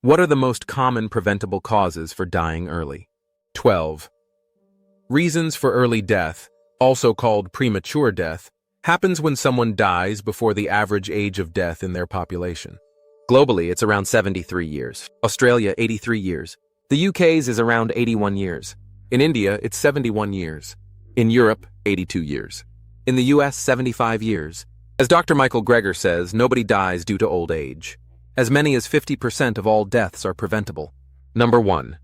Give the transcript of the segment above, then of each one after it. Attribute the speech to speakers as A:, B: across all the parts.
A: What are the most common preventable causes for dying early? 12. Reasons for early death, also called premature death, happens when someone dies before the average age of death in their population. Globally, it's around 73 years. Australia, 83 years. The UK's is around 81 years. In India, it's 71 years. In Europe, 82 years. In the US, 75 years. As Dr. Michael Greger says, nobody dies due to old age. As many as 50% of all deaths are preventable. Number 1.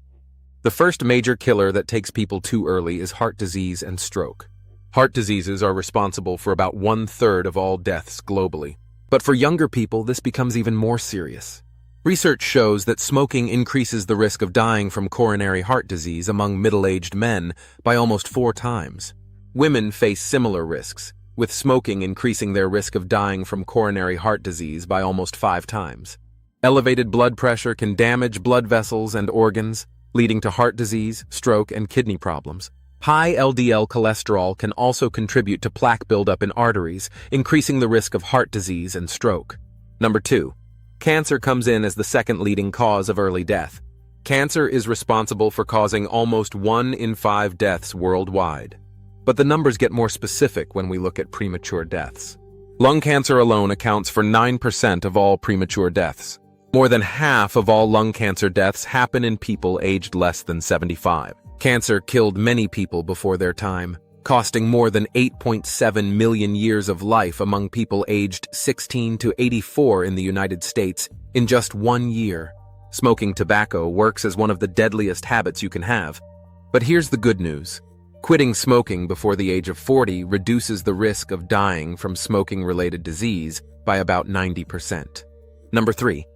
A: The first major killer that takes people too early is heart disease and stroke. Heart diseases are responsible for about 1/3 of all deaths globally. But for younger people, this becomes even more serious. Research shows that smoking increases the risk of dying from coronary heart disease among middle-aged men by almost 4 times. Women face similar risks, with smoking increasing their risk of dying from coronary heart disease by almost 5 times. Elevated blood pressure can damage blood vessels and organs, leading to heart disease, stroke, and kidney problems. High LDL cholesterol can also contribute to plaque buildup in arteries, increasing the risk of heart disease and stroke. Number 2. Cancer comes in as the second leading cause of early death. Cancer is responsible for causing almost 1 in 5 deaths worldwide. But the numbers get more specific when we look at premature deaths. Lung cancer alone accounts for 9% of all premature deaths. More than half of all lung cancer deaths happen in people aged less than 75. Cancer killed many people before their time, costing more than 8.7 million years of life among people aged 16 to 84 in the United States in just 1 year. Smoking tobacco works as one of the deadliest habits you can have. But here's the good news. Quitting smoking before the age of 40 reduces the risk of dying from smoking-related disease by about 90%. Number 3.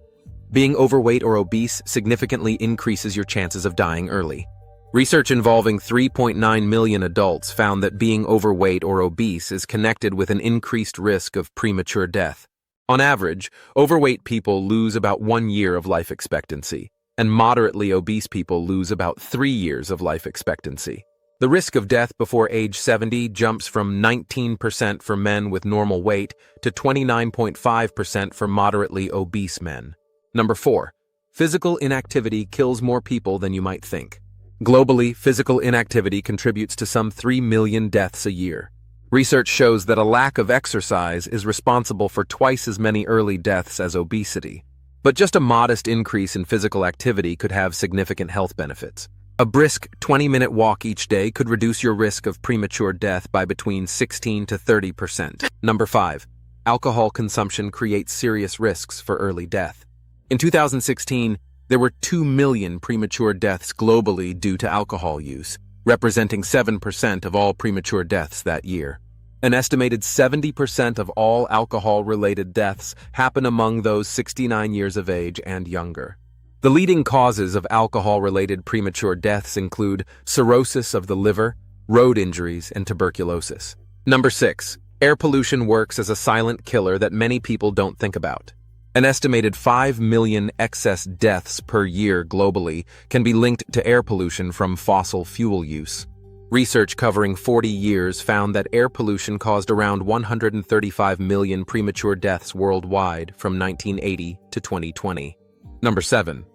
A: Being overweight or obese significantly increases your chances of dying early. Research involving 3.9 million adults found that being overweight or obese is connected with an increased risk of premature death. On average, overweight people lose about 1 year of life expectancy, and moderately obese people lose about 3 years of life expectancy. The risk of death before age 70 jumps from 19% for men with normal weight to 29.5% for moderately obese men. Number 4. Physical inactivity kills more people than you might think. Globally, physical inactivity contributes to some 3 million deaths a year. Research shows that a lack of exercise is responsible for twice as many early deaths as obesity. But just a modest increase in physical activity could have significant health benefits. A brisk 20-minute walk each day could reduce your risk of premature death by between 16 to 30%. Number 5. Alcohol consumption creates serious risks for early death. In 2016, there were 2 million premature deaths globally due to alcohol use, representing 7% of all premature deaths that year. An estimated 70% of all alcohol-related deaths happen among those 69 years of age and younger. The leading causes of alcohol-related premature deaths include cirrhosis of the liver, road injuries, and tuberculosis. Number 6. Air pollution works as a silent killer that many people don't think about. An estimated 5 million excess deaths per year globally can be linked to air pollution from fossil fuel use. Research covering 40 years found that air pollution caused around 135 million premature deaths worldwide from 1980 to 2020. Number 7.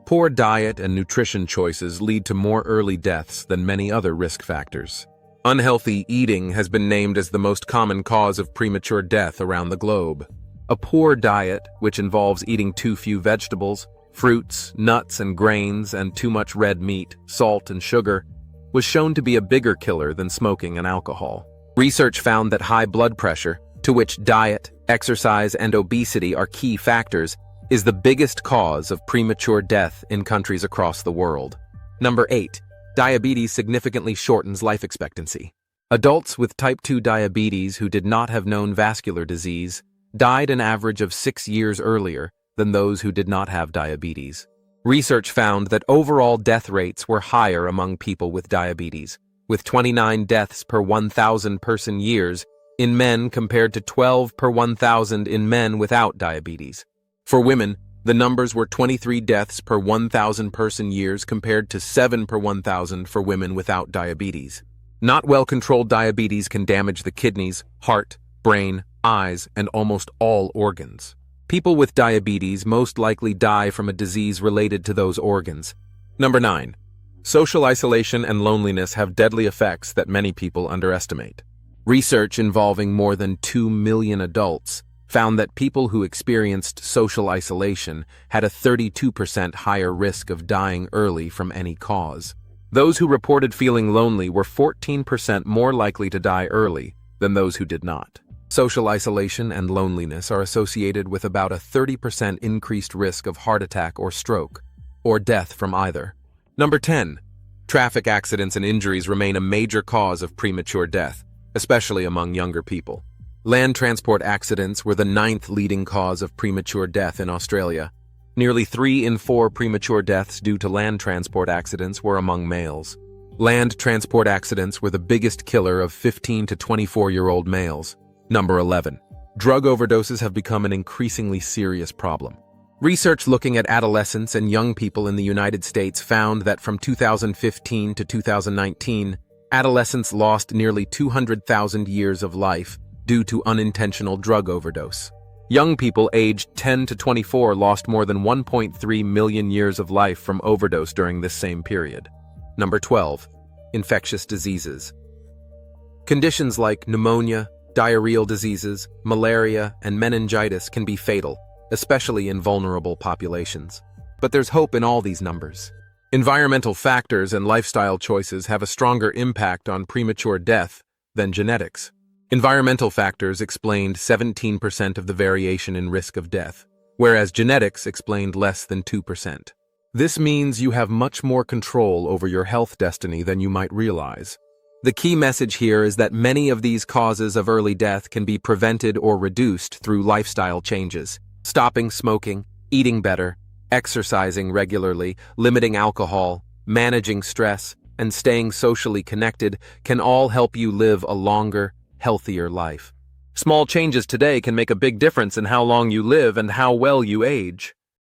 A: Poor diet and nutrition choices lead to more early deaths than many other risk factors. Unhealthy eating has been named as the most common cause of premature death around the globe. A poor diet, which involves eating too few vegetables, fruits, nuts, and grains, and too much red meat, salt, and sugar, was shown to be a bigger killer than smoking and alcohol. Research found that high blood pressure, to which diet, exercise, and obesity are key factors, is the biggest cause of premature death in countries across the world. Number 8. Diabetes significantly shortens life expectancy. Adults with type 2 diabetes who did not have known vascular disease died an average of 6 years earlier than those who did not have diabetes. Research found that overall death rates were higher among people with diabetes, with 29 deaths per 1,000 person years in men compared to 12 per 1,000 in men without diabetes. For women, the numbers were 23 deaths per 1,000 person years compared to 7 per 1,000 for women without diabetes. Not well-controlled diabetes can damage the kidneys, heart, brain, eyes, and almost all organs. People with diabetes most likely die from a disease related to those organs. Number 9. Social isolation and loneliness have deadly effects that many people underestimate. Research involving more than 2 million adults found that people who experienced social isolation had a 32% higher risk of dying early from any cause. Those who reported feeling lonely were 14% more likely to die early than those who did not. Social isolation and loneliness are associated with about a 30% increased risk of heart attack or stroke, or death from either. Number 10. Traffic accidents and injuries remain a major cause of premature death, especially among younger people. Land transport accidents were the 9th leading cause of premature death in Australia. Nearly 3 in 4 premature deaths due to land transport accidents were among males. Land transport accidents were the biggest killer of 15 to 24-year-old males. Number 11. Drug overdoses have become an increasingly serious problem. Research looking at adolescents and young people in the United States found that from 2015 to 2019, adolescents lost nearly 200,000 years of life due to unintentional drug overdose. Young people aged 10 to 24 lost more than 1.3 million years of life from overdose during this same period. Number 12. Infectious diseases. Conditions like pneumonia, diarrheal diseases, malaria, and meningitis can be fatal, especially in vulnerable populations. But there's hope in all these numbers. Environmental factors and lifestyle choices have a stronger impact on premature death than genetics. Environmental factors explained 17% of the variation in risk of death, whereas genetics explained less than 2%. This means you have much more control over your health destiny than you might realize. The key message here is that many of these causes of early death can be prevented or reduced through lifestyle changes. Stopping smoking, eating better, exercising regularly, limiting alcohol, managing stress, and staying socially connected can all help you live a longer, healthier life. Small changes today can make a big difference in how long you live and how well you age.